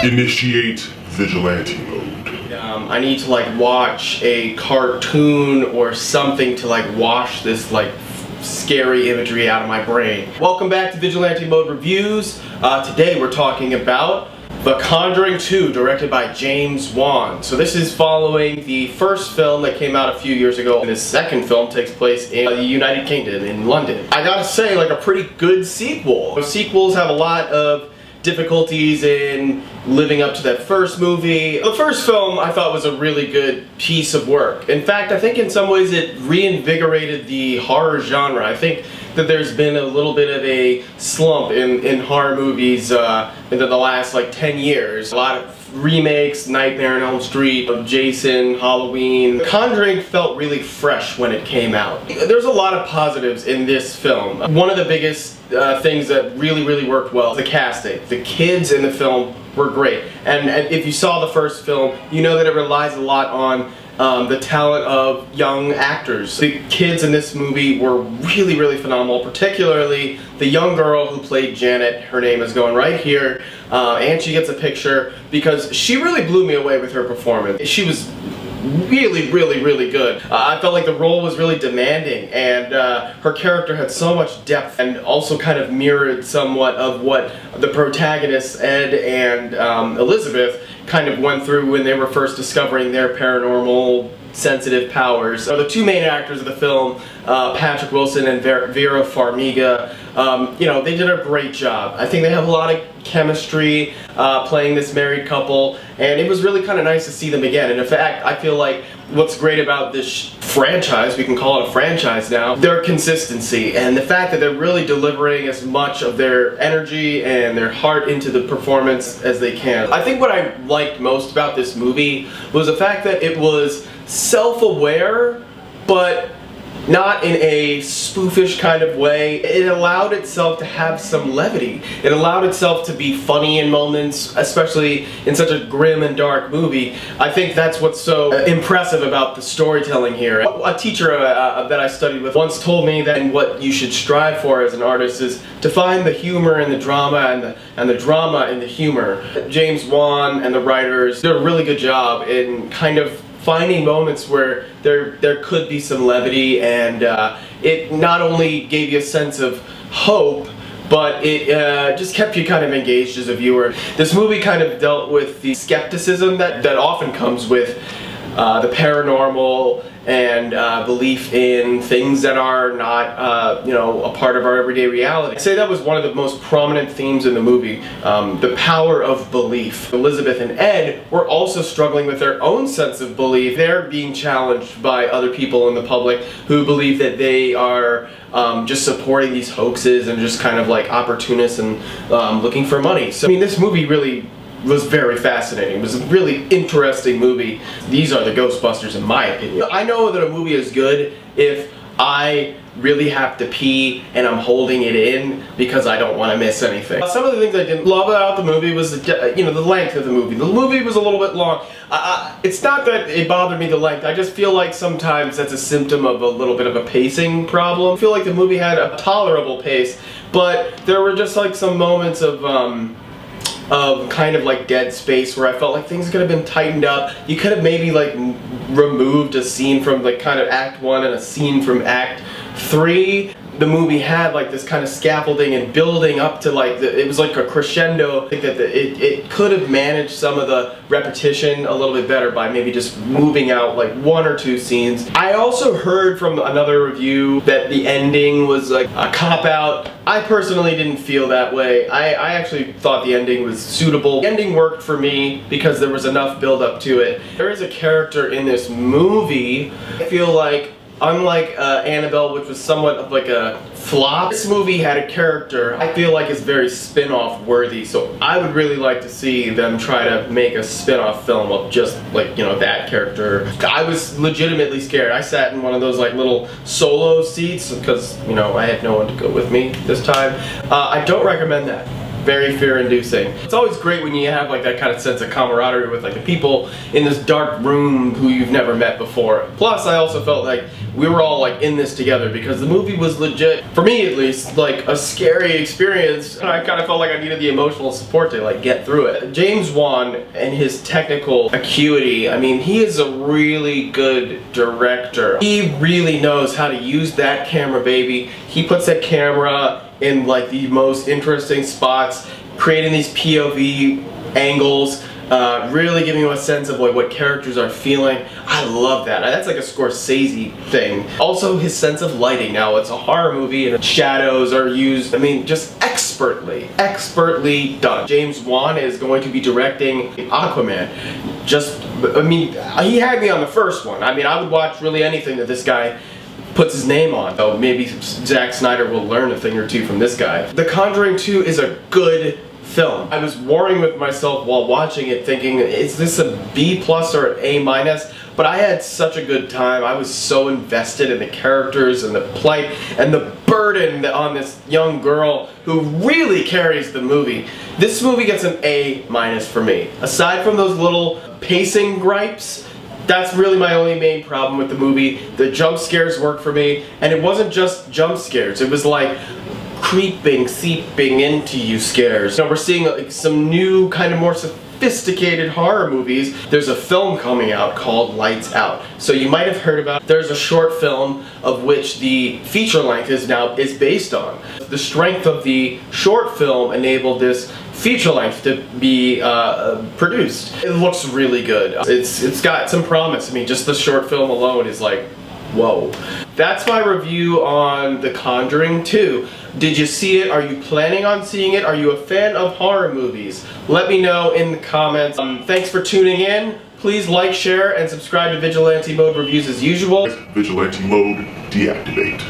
Initiate Vigilante mode. I need to like watch a cartoon or something to like wash this like scary imagery out of my brain. Welcome back to Vigilante Mode Reviews. Today we're talking about The Conjuring 2, directed by James Wan. So this is following the first film that came out a few years ago, and the second film takes place in the United Kingdom, in London. I gotta say, like, a pretty good sequel. Sequels have a lot of difficulties in living up to that first movie. The first film I thought was a really good piece of work. In fact, I think in some ways it reinvigorated the horror genre. I think that there's been a little bit of a slump in horror movies in the last like 10 years. A lot of remakes, Nightmare on Elm Street, Jason, Halloween. Conjuring felt really fresh when it came out. There's a lot of positives in this film. One of the biggest things that really worked well is the casting. The kids in the film were great. And if you saw the first film, you know that it relies a lot on the talent of young actors. The kids in this movie were really phenomenal, particularly the young girl who played Janet. Her name is going right here, and she gets a picture because she really blew me away with her performance. She was really good. I felt like the role was really demanding, and her character had so much depth and also kind of mirrored somewhat of what the protagonists, Ed and Elizabeth, kind of went through when they were first discovering their paranormal sensitive powers. So the two main actors of the film, Patrick Wilson and Vera Farmiga, you know, they did a great job. I think they have a lot of chemistry playing this married couple, and it was really kind of nice to see them again. And in fact, I feel like what's great about this franchise, we can call it a franchise now, their consistency and the fact that they're really delivering as much of their energy and their heart into the performance as they can. I think what I liked most about this movie was the fact that it was self-aware, but not in a spoofish kind of way. It allowed itself to have some levity. It allowed itself to be funny in moments, especially in such a grim and dark movie. I think that's what's so impressive about the storytelling here. A teacher that I studied with once told me that what you should strive for as an artist is to find the humor in the drama and the drama in the humor. James Wan and the writers did a really good job in kind of finding moments where there could be some levity, and it not only gave you a sense of hope, but it just kept you kind of engaged as a viewer. This movie kind of dealt with the skepticism that often comes with the paranormal and belief in things that are not, you know, a part of our everyday reality. I'd say that was one of the most prominent themes in the movie, the power of belief. Elizabeth and Ed were also struggling with their own sense of belief. They're being challenged by other people in the public who believe that they are just supporting these hoaxes and just kind of like opportunists and looking for money. So, I mean, this movie really was very fascinating. It was a really interesting movie. These are the Ghostbusters in my opinion. I know that a movie is good if I really have to pee and I'm holding it in because I don't want to miss anything. Some of the things I didn't love about the movie was the length of the movie. The movie was a little bit long. It's not that it bothered me, the length. I just feel like sometimes that's a symptom of a little bit of a pacing problem. I feel like the movie had a tolerable pace, but there were just like some moments of kind of like dead space where I felt like things could have been tightened up. You could have maybe like removed a scene from like kind of Act 1 and a scene from Act 3. The movie had like this kind of scaffolding and building up to like, it was like a crescendo. I think that it could have managed some of the repetition a little bit better by maybe just moving out like 1 or 2 scenes. I also heard from another review that the ending was like a cop-out. I personally didn't feel that way. I actually thought the ending was suitable. The ending worked for me because there was enough build up to it. There is a character in this movie, I feel like, unlike Annabelle, which was somewhat of like a flop, this movie had a character I feel like is very spin-off worthy, so I would really like to see them try to make a spin-off film of just like, you know, that character. I was legitimately scared. I sat in one of those like little solo seats because, you know, I had no one to go with me this time. I don't recommend that. very fear-inducing. It's always great when you have like that kind of sense of camaraderie with like the people in this dark room who you've never met before. Plus, I also felt like we were all like in this together because the movie was legit, for me at least, like a scary experience, and I kind of felt like I needed the emotional support to like get through it. James Wan and his technical acuity, I mean, he is a really good director. He really knows how to use that camera, baby. He puts that camera in like the most interesting spots, creating these POV angles, really giving you a sense of like what characters are feeling. I love that. That's like a Scorsese thing. Also his sense of lighting. Now it's a horror movie and shadows are used, I mean, just expertly done. James Wan is going to be directing Aquaman. I mean, he had me on the first one. I mean, I would watch really anything that this guy puts his name on. So maybe Zack Snyder will learn a thing or two from this guy. The Conjuring 2 is a good film. I was warring with myself while watching it thinking, is this a B+ or an A-? But I had such a good time. I was so invested in the characters and the plight and the burden on this young girl who really carries the movie. This movie gets an A- for me. Aside from those little pacing gripes, that's really my only main problem with the movie. The jump scares work for me, and it wasn't just jump scares. It was like creeping, seeping into you scares. Now we're seeing like some new, kind of more sophisticated horror movies. There's a film coming out called Lights Out. So you might have heard about it. There's a short film of which the feature length is based on. The strength of the short film enabled this feature length to be produced. It looks really good. It's got some promise. I mean, just the short film alone is like, whoa. That's my review on The Conjuring 2. Did you see it? Are you planning on seeing it? Are you a fan of horror movies? Let me know in the comments. Thanks for tuning in. Please like, share, and subscribe to Vigilante Mode Reviews as usual. Vigilante Mode, deactivate.